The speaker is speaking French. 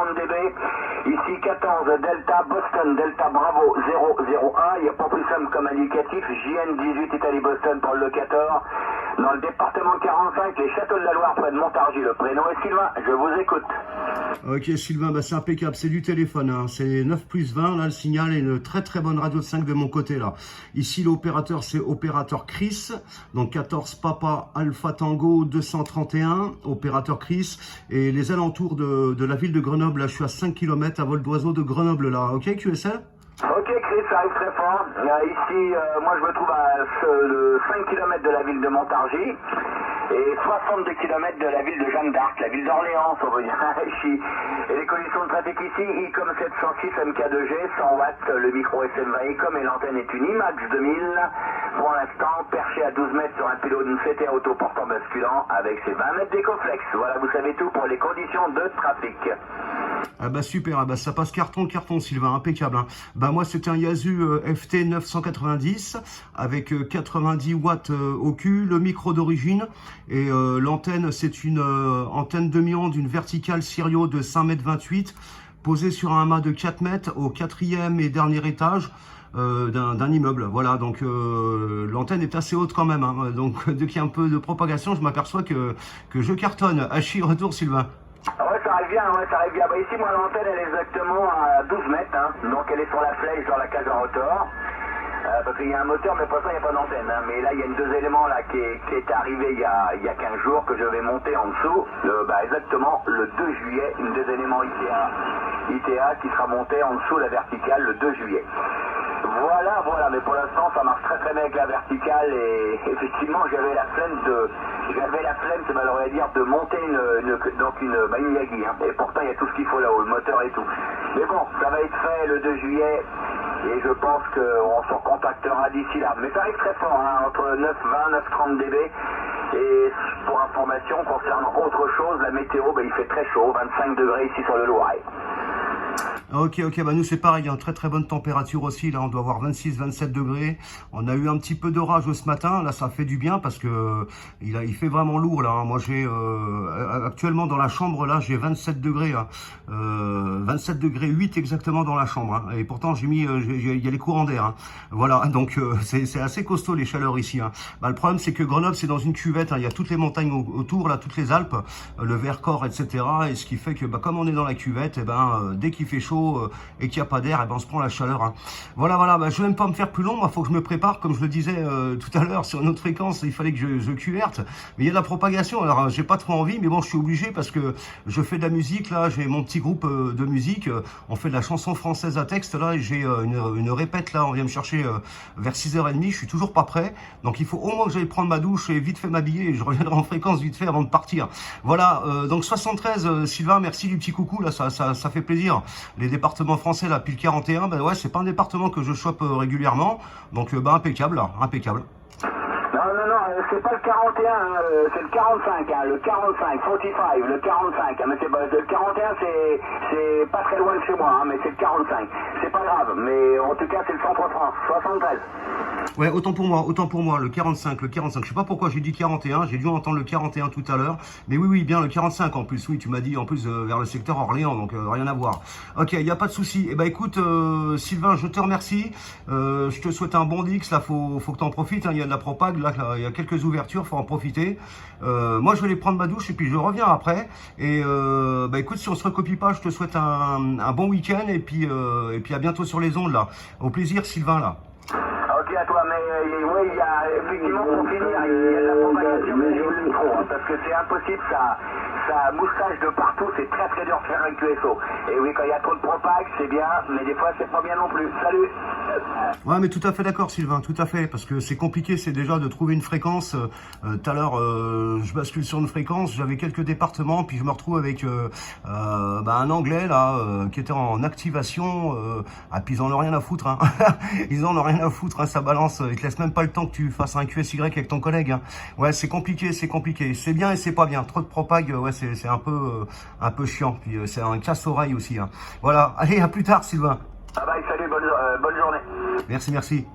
130 dB. Ici 14 Delta Boston, Delta Bravo 001. Il n'y a pas plus simple comme indicatif. JN 18 Italie Boston pour le locateur. Dans le département 45, les Châteaux de la Loire près de Montargis. Le prénom est Sylvain, je vous écoute. Ok Sylvain, bah c'est impeccable, c'est du téléphone, hein. C'est 9+20, là le signal est une très très bonne radio 5 de mon côté là. Ici l'opérateur c'est opérateur Chris, donc 14 Papa Alpha Tango 231, opérateur Chris, et les alentours de la ville de Grenoble, là je suis à 5 km à vol d'oiseau de Grenoble là, ok QSL? Ok Chris, ça arrive très fort. Ici, moi je me trouve à 5 km de la ville de Montargis et 62 km de la ville de Jeanne d'Arc, la ville d'Orléans, on va dire ici. Et les conditions de trafic ici, ICOM 706 MK2G, 100 watts, le micro SM20 ICOM et l'antenne est une IMAX 2000. Pour l'instant, perché à 12 mètres sur un pylône CTA autoportant basculant avec ses 20 mètres d'écoflex. Voilà, vous savez tout pour les conditions de trafic. Ah bah super, ah bah ça passe carton Sylvain, impeccable, hein. Bah moi c'était un Yaesu FT 990 avec 90 watts au cul, le micro d'origine et l'antenne c'est une antenne demi-onde, une verticale Sirio de 5,28 m posée sur un mât de 4 mètres au 4e et dernier étage d'un immeuble. Voilà, donc l'antenne est assez haute quand même, hein. Donc dès qu'il y a un peu de propagation, je m'aperçois que je cartonne. Hachi, retour Sylvain. Ouais, ça arrive bien, ça arrive bien. Bah, ici, moi, l'antenne, elle est exactement à 12 mètres, hein. Donc elle est sur la flèche dans la cage en rotor. Parce qu'il y a un moteur, mais pour ça, il n'y a pas d'antenne, hein. Mais là, il y a deux éléments là, qui est arrivé il y a 15 jours que je vais monter en dessous. Exactement le 2 juillet, deux éléments ITA qui sera monté en dessous la verticale le 2 juillet. Voilà, mais pour l'instant ça marche très bien avec la verticale et effectivement j'avais la flemme, ça m'allait dire de monter une Yagi, hein. Et pourtant il y a tout ce qu'il faut là-haut, le moteur et tout. Mais bon, ça va être fait le 2 juillet et je pense qu'on s'en contactera d'ici là. Mais ça arrive très fort, hein, entre 9,20, 9,30 dB. Et pour information, concernant autre chose, la météo, il fait très chaud, 25 degrés ici sur le Loiret. Ok, bah nous c'est pareil, hein, très bonne température aussi, là on doit avoir 26-27 degrés. On a eu un petit peu d'orage ce matin, là ça fait du bien parce que il fait vraiment lourd là, hein. Moi j'ai actuellement dans la chambre là j'ai 27 degrés, hein. 27 degrés 8 exactement dans la chambre, hein. Et pourtant j'ai mis, il y a les courants d'air, hein. Voilà, donc c'est assez costaud les chaleurs ici, hein. Bah, le problème c'est que Grenoble c'est dans une cuvette, hein. Il y a toutes les montagnes autour là, toutes les Alpes, le Vercors, etc. Et ce qui fait que comme on est dans la cuvette, dès qu'il fait chaud et qu'il n'y a pas d'air, on se prend la chaleur, hein. Voilà, je vais même pas me faire plus long, il faut que je me prépare, comme je le disais tout à l'heure sur une autre fréquence, il fallait que je QRte, mais il y a de la propagation, alors j'ai pas trop envie, mais bon je suis obligé parce que je fais de la musique, là j'ai mon petit groupe de musique, on fait de la chanson française à texte, là et j'ai une répète, là on vient me chercher vers 6h30, je suis toujours pas prêt, donc il faut au moins que j'aille prendre ma douche et vite fait m'habiller et je reviendrai en fréquence vite fait avant de partir. Voilà, donc 73 Sylvain, merci du petit coucou, là ça fait plaisir. Les départements français là, pile 41, ouais, c'est pas un département que je chope régulièrement, donc impeccable là, impeccable. Non, c'est pas le 41, hein, c'est le 45, hein, le 45, 45, le 45, hein, mais le 41 c'est pas très loin de chez moi, hein, mais c'est le 45, c'est pas grave, mais en tout cas c'est le centre France, 73. Ouais, autant pour moi, le 45, je sais pas pourquoi j'ai dit 41, j'ai dû entendre le 41 tout à l'heure, mais oui, bien le 45 en plus, oui, tu m'as dit en plus vers le secteur Orléans, donc rien à voir. Ok, il n'y a pas de souci. Écoute, Sylvain, je te remercie, je te souhaite un bon Dix, là, faut que t'en profites, hein, il y a de la propag, là, il y a quelques ouvertures, faut en profiter. Moi, je vais aller prendre ma douche et puis je reviens après, et écoute, si on se recopie pas, je te souhaite un bon week-end, et puis à bientôt sur les ondes, là. Au plaisir, Sylvain, là. Ok à toi, mais oui, il y a effectivement pour finir, il y a de la propagation, mais je le trop, hein, parce que c'est impossible, ça moustache de partout, c'est très dur de faire un QSO. Et oui, quand il y a trop de propag, c'est bien, mais des fois c'est pas bien non plus. Salut. Ouais, mais tout à fait d'accord Sylvain, tout à fait, parce que c'est compliqué, c'est déjà de trouver une fréquence. Tout à l'heure, je bascule sur une fréquence, j'avais quelques départements, puis je me retrouve avec un anglais là, qui était en activation, puis ils en ont rien à foutre, hein. Ils en ont rien à foutre, hein, ça balance, ils te laissent même pas le temps que tu fasses un QSY avec ton collègue, hein. Ouais, c'est compliqué, c'est bien et c'est pas bien, trop de propag, ouais, c'est un peu chiant, puis c'est un casse-oreille aussi, hein. Voilà, allez, à plus tard Sylvain. Bye, salut, bonne journée. Merci.